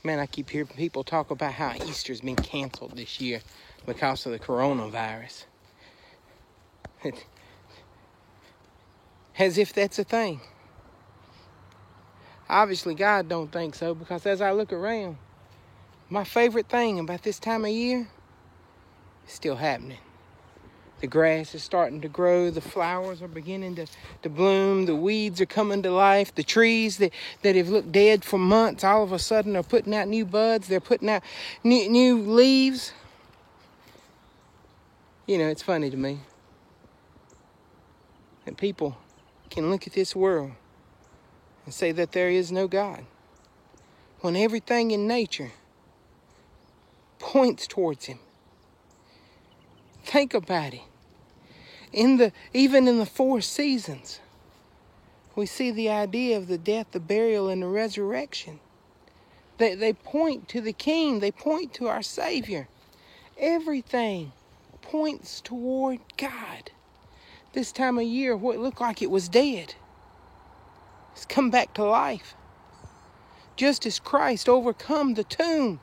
Man, I keep hearing people talk about how Easter's been canceled this year because of the coronavirus. As if that's a thing. Obviously, God don't think so, because as I look around, my favorite thing about this time of year is still happening. The grass is starting to grow. The flowers are beginning to bloom. The weeds are coming to life. The trees that have looked dead for months, all of a sudden are putting out new buds. They're putting out new leaves. You know, it's funny to me that people can look at this world and say that there is no God, when everything in nature points towards him. Think about it. Even in the 4 seasons, we see the idea of the death, the burial, and the resurrection. They point to the King. They point to our Savior. Everything points toward God. This time of year, what looked like it was dead has come back to life. Just as Christ overcome the tomb,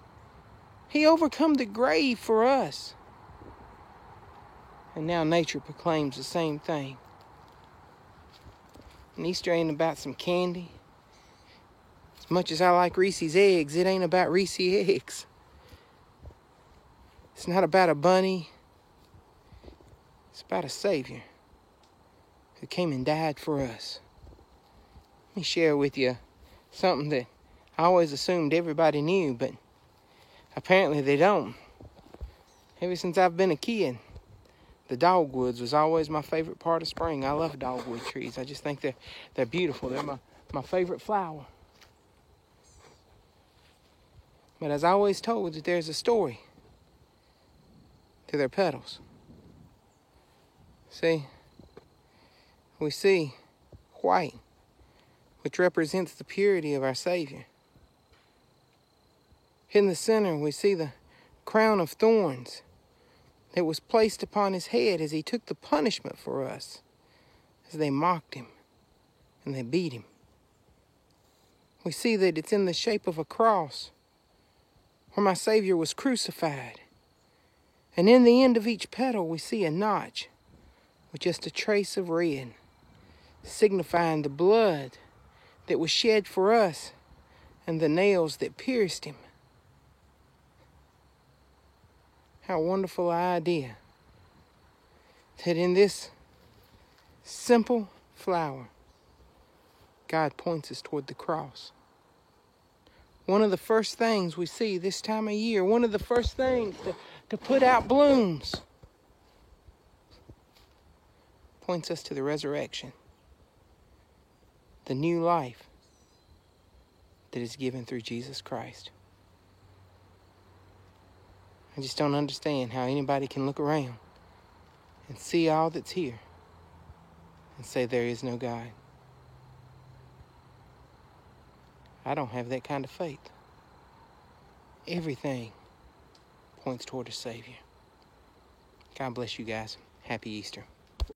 he overcome the grave for us. And now nature proclaims the same thing. And Easter ain't about some candy. As much as I like Reese's eggs, it ain't about Reese's eggs. It's not about a bunny. It's about a Savior who came and died for us. Let me share with you something that I always assumed everybody knew, but apparently they don't. Ever since I've been a kid, the dogwoods was always my favorite part of spring. I love dogwood trees. I just think they're beautiful. They're my favorite flower. But as I always told, that there's a story to their petals. See, we see white, which represents the purity of our Savior. In the center, we see the crown of thorns that was placed upon his head as he took the punishment for us, as they mocked him and they beat him. We see that it's in the shape of a cross where my Savior was crucified. And in the end of each petal, we see a notch with just a trace of red, signifying the blood that was shed for us and the nails that pierced him. How wonderful an idea that in this simple flower, God points us toward the cross. One of the first things we see this time of year, one of the first things to put out blooms, points us to the resurrection, the new life that is given through Jesus Christ. I just don't understand how anybody can look around and see all that's here and say there is no God. I don't have that kind of faith. Everything points toward a Savior. God bless you guys. Happy Easter.